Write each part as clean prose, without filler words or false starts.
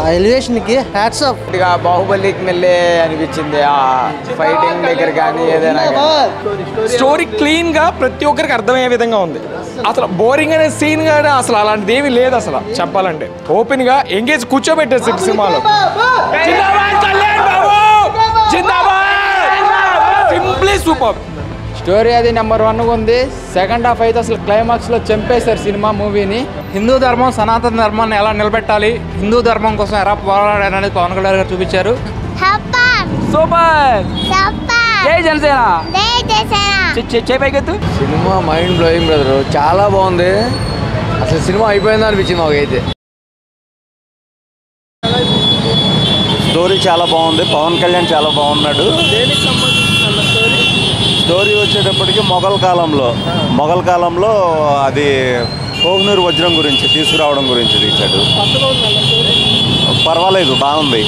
ఆ ఎలివేషన్కి hats off. ఇక బాహుబలికి మెల్లే అనిపించింది ఆ ఫైటింగ్ దగ్గర కానీ ఏదైనా. స్టోరీ క్లీన్గా ప్రతి ఒక్కరికి అర్థమయ్యే విధంగా ఉంది. అసలు బోరింగ్ అనే సీన్ కానీ అసలు అలాంటిది ఏమీ లేదు. అసలు చెప్పాలంటే ఓపెన్గా ఎంగేజ్ కూర్చోబెట్టారు సినిమాలో. Simply super. స్టోరీ అది నెంబర్ 1 ఉంది. సెకండ్ హాఫ్ అయితే అసలు క్లైమాక్స్లో చంపేశారు సినిమా మూవీని. హిందూ ధర్మం సనాతన ధర్మాన్ని ఎలా నిలబెట్టాలి, హిందూ ధర్మం కోసం ఎలా పోరాడాలనేది పవన్ కళ్యాణ్ గారు చూపించారు. సూపర్. జై Janasena. Cinema mind blowing brother, చాలా బాగుంది. అసలు సినిమా అయిపోయిందా అనిపించింది మాకైతే. స్టోరీ చాలా బాగుంది. పవన్ కళ్యాణ్ చాలా బాగున్నాడు. స్టోరీ వచ్చేటప్పటికి మొఘల్ కాలంలో అది కోహినూర్ వజ్రం గురించి తీసుకురావడం గురించి తీశాడు. పర్వాలేదు, బాగుంది,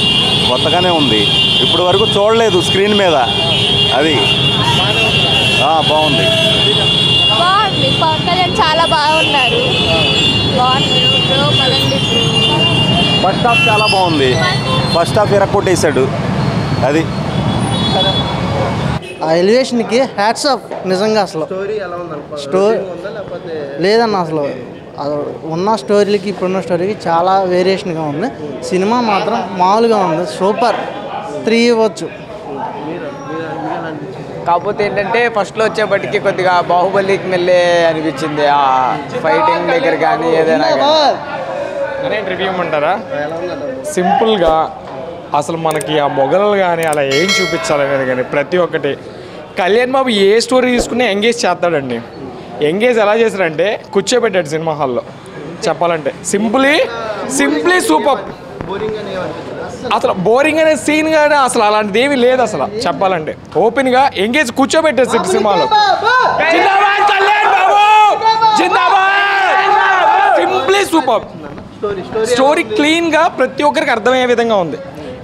కొత్తగానే ఉంది. ఇప్పుడు వరకు చూడలేదు స్క్రీన్ మీద. అది బాగుంది. పవన్ కళ్యాణ్ చాలా బాగున్నారు. ఫస్ట్ హాఫ్ చాలా బాగుంది. ఫస్ట్ హాఫ్ ఎరక్కొట్టేశాడు. అది ఆ ఎలివేషన్కి హ్యాట్స్ ఆఫ్. నిజంగా అసలు స్టోరీ లేదన్న, అసలు ఉన్న స్టోరీలకి ఇప్పుడున్న స్టోరీకి చాలా వేరియేషన్గా ఉంది. సినిమా మాత్రం మామూలుగా ఉంది. సూపర్ 3 ఇవ్వచ్చు. కాకపోతే ఏంటంటే ఫస్ట్లో వచ్చేప్పటికి కొద్దిగా బాహుబలికి మెల్లే అనిపించింది ఆ ఫైటింగ్ దగ్గర కానీ ఏదైనా. అనే రివ్యూ ఇవ్వమంటారా? సింపుల్గా అసలు మనకి ఆ మొఘలు కానీ అలా ఏం చూపించాలనేది కానీ ప్రతి ఒక్కటి కళ్యాణ్ బాబు ఏ స్టోరీ తీసుకుని ఎంగేజ్ చేస్తాడండి. ఎంగేజ్ ఎలా చేశాడంటే కూర్చోబెట్టాడు సినిమా హాల్లో. చెప్పాలంటే సింప్లీ సూపర్. అసలు బోరింగ్ అనే సీన్ కానీ అసలు అలాంటిది ఏమీ లేదు. అసలు చెప్పాలంటే ఓపెన్గా ఎంగేజ్ కూర్చోబెట్టారు సినిమాలో. Simply super. స్టోరీ క్లీన్గా ప్రతి ఒక్కరికి అర్థమయ్యే విధంగా ఉంది.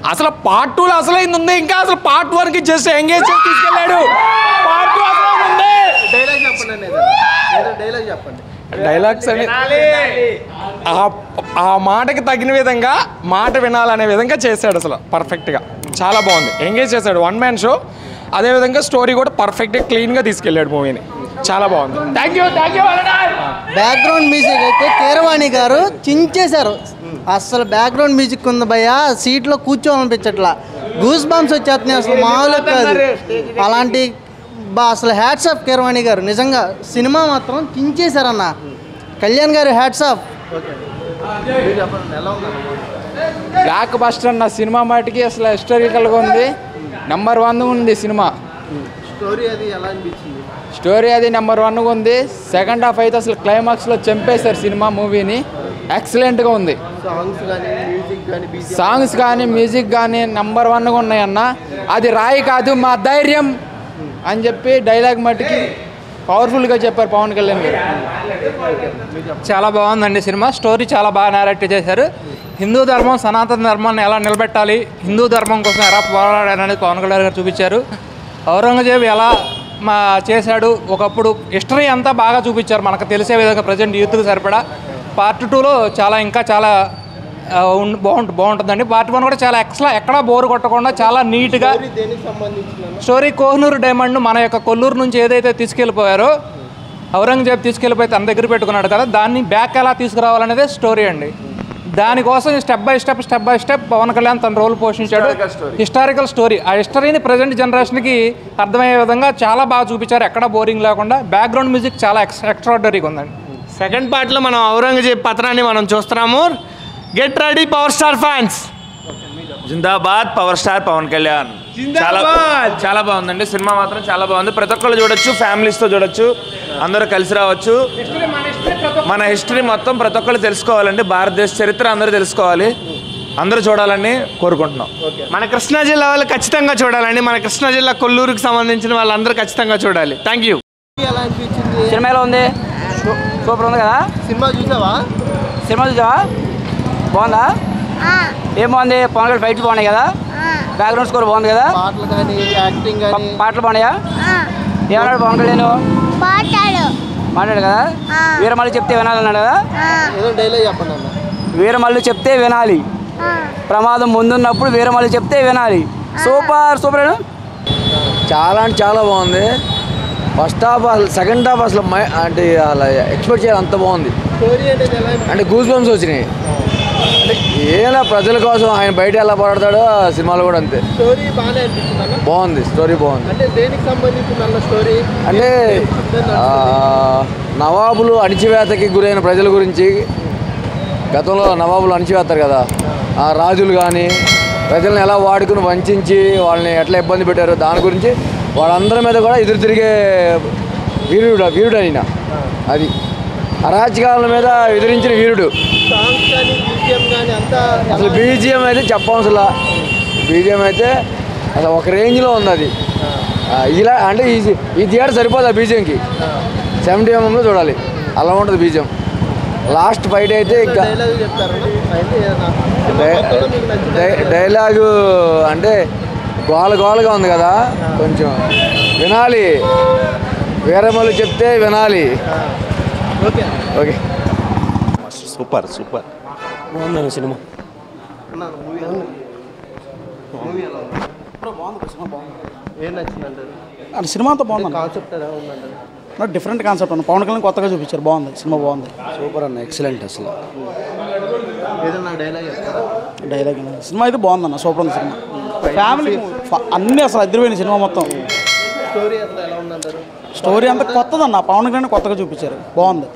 అసలు పార్ట్ 2లో అసలైంది ఉంది, ఇంకా అసలు పార్ట్ 1కి జస్ట్ ఎంగేజ్ చేసి తీసుకెళ్ళాడు. పార్ట్ 2 అసలు ఉంది. డైలాగ్స్ అని ఆ మాటకి తగిన విధంగా మాట వినాలనే విధంగా చేశాడు. అసలు పర్ఫెక్ట్గా చాలా బాగుంది. ఎంగేజ్ చేశాడు. 1 మ్యాన్ షో. అదేవిధంగా స్టోరీ కూడా పర్ఫెక్ట్గా క్లీన్గా తీసుకెళ్ళాడు మూవీని. చాలా బాగుంది. Thank you. బ్యాక్గ్రౌండ్ మ్యూజిక్ అయితే కీరవాణి గారు చించేశారు. అసలు బ్యాక్గ్రౌండ్ మ్యూజిక్ ఉంది భయ్య, సీట్లో కూర్చోవాలనిపించట్లా. గూస్ బంప్స్ వచ్చేస్తున్నాయి. అసలు మామూలు కాదు అలాంటి. అసలు హ్యాట్స్ ఆఫ్ కీరవాణి గారు. నిజంగా సినిమా మాత్రం చించేశారన్న. కళ్యాణ్ గారు హ్యాట్స్ ఆఫ్. బ్లాక్ బస్టర్ అన్న సినిమా మాటికి అసలు హిస్టారికల్గా ఉంది. నెంబర్ 1 ఉంది సినిమా. స్టోరీ అది నెంబర్ 1 ఉంది. సెకండ్ హాఫ్ అయితే అసలు క్లైమాక్స్లో చంపేశారు సినిమా మూవీని. ఎక్సలెంట్గా ఉంది. సాంగ్స్ కానీ మ్యూజిక్ కానీ నెంబర్ 1గా ఉన్నాయన్న. అది రాయి కాదు మా ధైర్యం అని చెప్పి డైలాగ్ మట్టుకి పవర్ఫుల్గా చెప్పారు పవన్ కళ్యాణ్ గారు. చాలా బాగుందండి సినిమా. స్టోరీ చాలా బాగా నేరేట్ చేశారు. హిందూ ధర్మం సనాతన ధర్మాన్ని ఎలా నిలబెట్టాలి, హిందూ ధర్మం కోసం ఎలా పోరాడాలనేది పవన్ కళ్యాణ్ గారు చూపించారు. ఔరంగజేబు ఎలా చేశాడు, ఒకప్పుడు హిస్టరీ అంతా బాగా చూపించారు మనకు తెలిసే విధంగా. ప్రజెంట్ యూత్కి సరిపడా పార్ట్ 2లో ఇంకా చాలా బాగుంటుందండి. పార్ట్ 1 కూడా చాలా ఎక్కడా బోరు కొట్టకుండా చాలా నీట్గా. స్టోరీ కోహినూరు డైమండ్ మన యొక్క కొల్లూరు నుంచి ఏదైతే తీసుకెళ్ళిపోయారో, ఔరంగజేబు తీసుకెళ్ళిపోయి తన దగ్గర పెట్టుకున్నాడు కదా, దాన్ని బ్యాక్ ఎలా తీసుకురావాలనేదే స్టోరీ అండి. దానికోసం step by step Pawan Kalyan తన రోల్ పోషించాడు. Historical story. ఆ హిస్టరీని ప్రజెంట్ జనరేషన్కి అర్థమయ్యే విధంగా చాలా బాగా చూపించారు. ఎక్కడ బోరింగ్ లేకుండా. బ్యాక్గ్రౌండ్ మ్యూజిక్ చాలా ఎక్స్ట్రాడనరీగా ఉందండి. సెకండ్ పార్ట్లో మనం ఔరంగజేబ్ పతనాన్ని మనం చూస్తున్నాము. Get ready power star fans. జిందాబాద్ పవర్ స్టార్ పవన్ కళ్యాణ్. చాలా బాగుందండి సినిమా. మాత్రం చాలా బాగుంది. ప్రతి ఒక్కళ్ళు చూడొచ్చు, ఫ్యామిలీస్తో చూడొచ్చు, అందరూ కలిసి రావచ్చు. మన హిస్టరీ మొత్తం ప్రతి ఒక్కళ్ళు తెలుసుకోవాలండి. భారతదేశ చరిత్ర అందరూ తెలుసుకోవాలి. అందరూ చూడాలని కోరుకుంటున్నాం. మన కృష్ణా జిల్లా వాళ్ళు ఖచ్చితంగా చూడాలండి. మన కృష్ణా జిల్లా కొల్లూరుకి సంబంధించిన వాళ్ళందరూ ఖచ్చితంగా చూడాలి. Thank you. సినిమా ఎలా ఉంది? సూపర్ ఉంది కదా. సినిమా చూసావా? బాగుందా? ఏం బాగుంది? పవన్ కళ్యాణ్ ఫైట్స్ బాగున్నాయి కదా. బ్యాక్గ్రౌండ్ స్కోర్ బాగుంది కదా. పాటలు బాగున్నాయా? ఏమన్నాడు పవన్ కళ్యాణ్? మాట్లాడు కదా. వీరమల్లు చెప్తే వినాలన్నాడు కదా. వీరమల్లు చెప్తే వినాలి. ప్రమాదం ముందున్నప్పుడు వేరే వాళ్ళు చెప్తే వినాలి. Super super. చాలా అంటే చాలా బాగుంది. ఫస్ట్ హాఫ్ అసలు, సెకండ్ హాఫ్ అసలు అంటే అలా ఎక్స్పెక్ట్ చేయాలి, అంత బాగుంది. అంటే గూస్ బంప్స్ వచ్చినాయి. అంటే ఏలా ప్రజల కోసం ఆయన బయట ఎలా పోరాడతాడో సినిమాలో కూడా అంతే. బాగుంది, స్టోరీ బాగుంది. అంటే నవాబులు అణిచివేతకి గురైన ప్రజల గురించి, గతంలో నవాబులు అణిచివేస్తారు కదా, ఆ రాజులు కానీ ప్రజలను ఎలా వాడుకుని వంచి వాళ్ళని ఎట్లా ఇబ్బంది పెట్టారో దాని గురించి, వాళ్ళందరి మీద కూడా ఎదురు తిరిగే వీరుడు అయినా, అది అరాచకాల మీద ఎదిరించిన వీరుడు. అసలు బీజిఎం అయితే చెప్పవసలా, బీజిఎం అయితే అసలు ఒక రేంజ్లో ఉంది. అది ఇలా అంటే ఈ థియేటర్ సరిపోదు ఆ బీజిఎంకి. 70mm చూడాలి, అలా ఉంటుంది బీజిఎం. లాస్ట్ ఫైట్ అయితే ఇంకా డైలాగు అంటే గోలగా ఉంది కదా, కొంచెం వినాలి, వేరే వాళ్ళు చెప్తే వినాలి. ఓకే సూపర్ బాగుంది సినిమా. అంటే సినిమా అంతా బాగుంది. నాకు డిఫరెంట్ కాన్సెప్ట్ అన్న, పవన్ కళ్యాణ్ కొత్తగా చూపించారు, బాగుంది సినిమా, బాగుంది. సూపర్ అన్న, ఎక్సలెంట్. అసలు డైలాగ్ సినిమా అయితే బాగుందన్న, సూపర్ ఉంది సినిమా. ఫ్యామిలీ అన్నీ అసలు అదిరిపోయిన సినిమా మొత్తం. స్టోరీ అంతా కొత్తదన్న, పవన్ కళ్యాణ్ కొత్తగా చూపించారు, బాగుంది.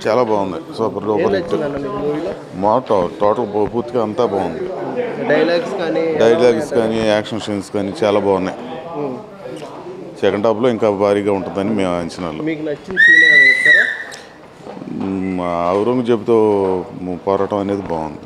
చాలా బాగుంది, సూపర్ డూపర్ హిట్. మా టోటల్ పూర్తిగా అంతా బాగుంది. డైలాగ్స్ కానీ యాక్షన్ సీన్స్ కానీ చాలా బాగున్నాయి. సెకండ్ హాఫ్లో ఇంకా భారీగా ఉంటుందని మేము అంచనాలు. ఔరంగజేబుతో పోరాటం అనేది బాగుంది.